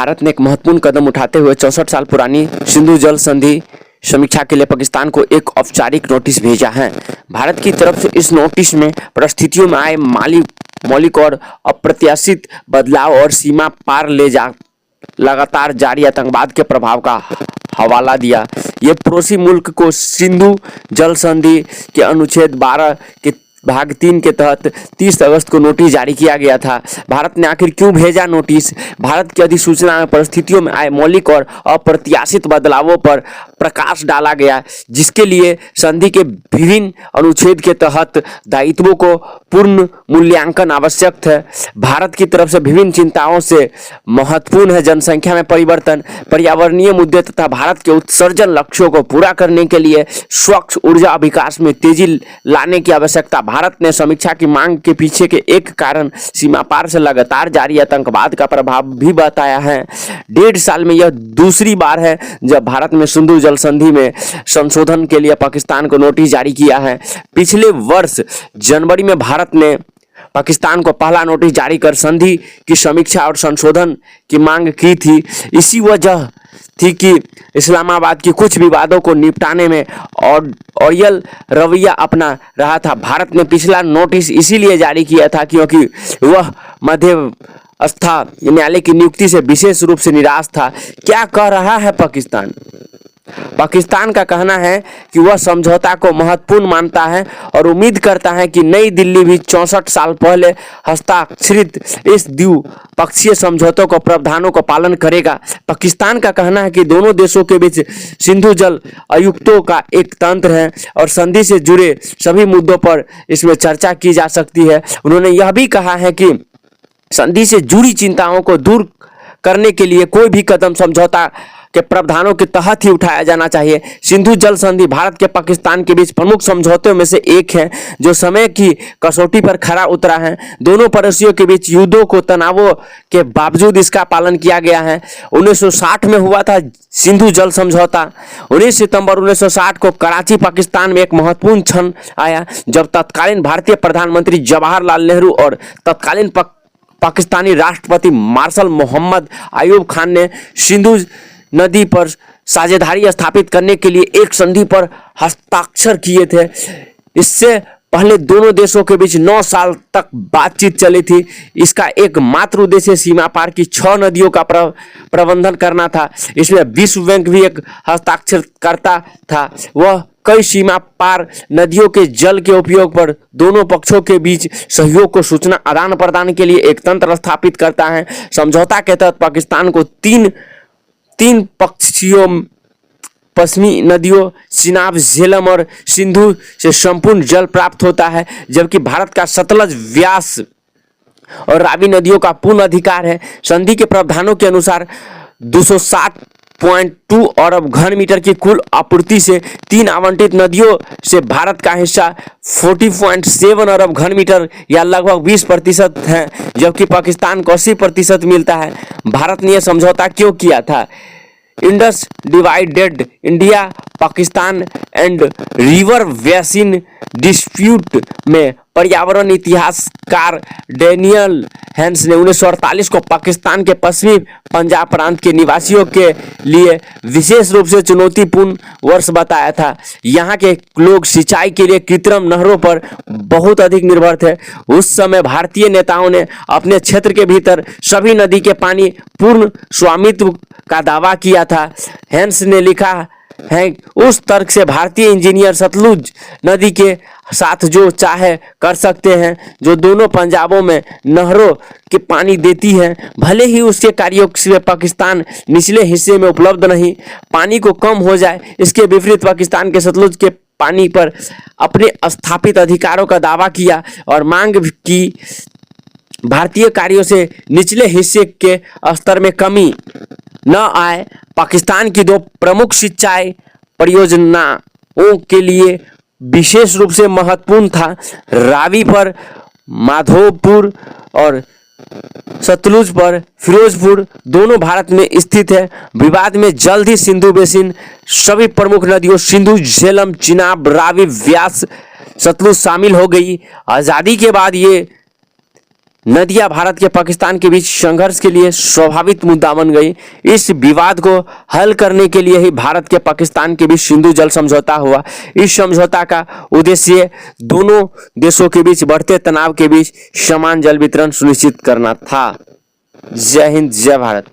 भारत ने एक महत्वपूर्ण कदम उठाते हुए 64 साल पुरानी सिंधु जल संधि समीक्षा के लिए पाकिस्तान को एक औपचारिक नोटिस भेजा है। भारत की तरफ से इस नोटिस में परिस्थितियों में आए मौलिक और अप्रत्याशित बदलाव और सीमा पार ले जा लगातार जारी आतंकवाद के प्रभाव का हवाला दिया। ये पड़ोसी मुल्क को सिंधु जल संधि के अनुच्छेद 12 के भाग 3 के तहत 30 अगस्त को नोटिस जारी किया गया था। भारत ने आखिर क्यों भेजा नोटिस? भारत की अधिसूचना में परिस्थितियों में आए मौलिक और अप्रत्याशित बदलावों पर प्रकाश डाला गया, जिसके लिए संधि के विभिन्न अनुच्छेद के तहत दायित्वों को पूर्ण मूल्यांकन आवश्यक है। भारत की तरफ से विभिन्न चिंताओं से महत्वपूर्ण है जनसंख्या में परिवर्तन, पर्यावरणीय मुद्दे तथा भारत के उत्सर्जन लक्ष्यों को पूरा करने के लिए स्वच्छ ऊर्जा विकास में तेजी लाने की आवश्यकता। भारत ने समीक्षा की मांग के पीछे के एक कारण सीमा पार से लगातार जारी आतंकवाद का प्रभाव भी बताया है। 1.5 साल में यह दूसरी बार है जब भारत ने सिंधु जल संधि में संशोधन के लिए पाकिस्तान को नोटिस जारी किया है। पिछले वर्ष जनवरी में भारत ने पाकिस्तान को पहला नोटिस जारी कर संधि की समीक्षा और संशोधन की मांग की थी। इसी वजह थी कि इस्लामाबाद की कुछ विवादों को निपटाने में ऑरियल रवैया अपना रहा था। भारत ने पिछला नोटिस इसीलिए जारी किया था क्योंकि वह मध्यस्थता न्यायालय की नियुक्ति से विशेष रूप से निराश था। क्या कह रहा है पाकिस्तान? पाकिस्तान का कहना है कि वह समझौता को महत्वपूर्ण मानता है और उम्मीद करता है कि नई दिल्ली भी 64 साल पहले हस्ताक्षरित इस द्विपक्षीय समझौतों को प्रावधानों को पालन करेगा। पाकिस्तान का कहना है कि दोनों देशों के बीच सिंधु जल आयुक्तों का एक तंत्र है और संधि से जुड़े सभी मुद्दों पर इसमें चर्चा की जा सकती है। उन्होंने यह भी कहा है कि संधि से जुड़ी चिंताओं को दूर करने के लिए कोई भी कदम समझौता के प्रावधानों के तहत ही उठाया जाना चाहिए। सिंधु जल संधि भारत के पाकिस्तान के बीच प्रमुख समझौतों में से एक है जो समय की कसौटी पर खरा उतरा है। दोनों पड़ोसियों के बीच युद्धों को तनावों के बावजूद इसका पालन किया गया है। 1960 में हुआ था सिंधु जल समझौता। 19 सितंबर 1960 को कराची पाकिस्तान में एक महत्वपूर्ण क्षण आया जब तत्कालीन भारतीय प्रधानमंत्री जवाहरलाल नेहरू और तत्कालीन पाकिस्तानी राष्ट्रपति मार्शल मोहम्मद अयूब खान ने सिंधु नदी पर साझेदारी स्थापित करने के लिए एक संधि पर हस्ताक्षर किए थे। इससे पहले दोनों देशों के बीच 9 साल तक बातचीत चली थी। इसका एकमात्र उद्देश्य सीमा पार की 6 नदियों का प्रबंधन करना था। इसमें विश्व बैंक भी एक हस्ताक्षरकर्ता था। वह कई सीमा पार नदियों के जल के उपयोग पर दोनों पक्षों के बीच सहयोग को सूचना आदान प्रदान के लिए एक तंत्र स्थापित करता है। समझौता के तहत पाकिस्तान को तीन पक्षीय पश्चिमी नदियों चिनाब, झेलम और सिंधु से संपूर्ण जल प्राप्त होता है, जबकि भारत का सतलज, व्यास और रावी नदियों का पूर्ण अधिकार है। संधि के प्रावधानों के अनुसार 260.2 अरब घन मीटर की कुल आपूर्ति से 3 आवंटित नदियों से भारत का हिस्सा 40.7 अरब घन मीटर या लगभग 20% है, जबकि पाकिस्तान को 80% मिलता है। भारत ने यह समझौता क्यों किया था? Indus divided India Pakistan and river basin dispute में पर्यावरण इतिहासकार डैनियल हैंस ने 1948 को पाकिस्तान के पश्चिमी पंजाब प्रांत के निवासियों के लिए विशेष रूप से चुनौतीपूर्ण वर्ष बताया था। यहाँ के लोग सिंचाई के लिए कृत्रिम नहरों पर बहुत अधिक निर्भर थे। उस समय भारतीय नेताओं ने अपने क्षेत्र के भीतर सभी नदी के पानी पूर्ण स्वामित्व का दावा किया था। हैंस ने लिखा है, उस तर्क से भारतीय इंजीनियर सतलुज नदी के साथ जो चाहे कर सकते हैं, जो दोनों पंजाबों में नहरों के पानी देती है, भले ही उसके कार्यों से पाकिस्तान निचले हिस्से में उपलब्ध नहीं पानी को कम हो जाए। इसके विपरीत पाकिस्तान के सतलुज के पानी पर अपने स्थापित अधिकारों का दावा किया और मांग की भारतीय कार्यों से निचले हिस्से के स्तर में कमी न आए। पाकिस्तान की 2 प्रमुख सिंचाई परियोजनाओं के लिए विशेष रूप से महत्वपूर्ण था। रावी पर माधोपुर और सतलुज पर फिरोजपुर दोनों भारत में स्थित है। विवाद में जल्द ही सिंधु बेसिन सभी प्रमुख नदियों सिंधु, झेलम, चिनाब, रावी, व्यास, सतलुज शामिल हो गई। आज़ादी के बाद ये नदियां भारत के पाकिस्तान के बीच संघर्ष के लिए स्वाभाविक मुद्दा बन गई। इस विवाद को हल करने के लिए ही भारत के पाकिस्तान के बीच सिंधु जल समझौता हुआ। इस समझौता का उद्देश्य दोनों देशों के बीच बढ़ते तनाव के बीच समान जल वितरण सुनिश्चित करना था। जय हिंद, जय भारत।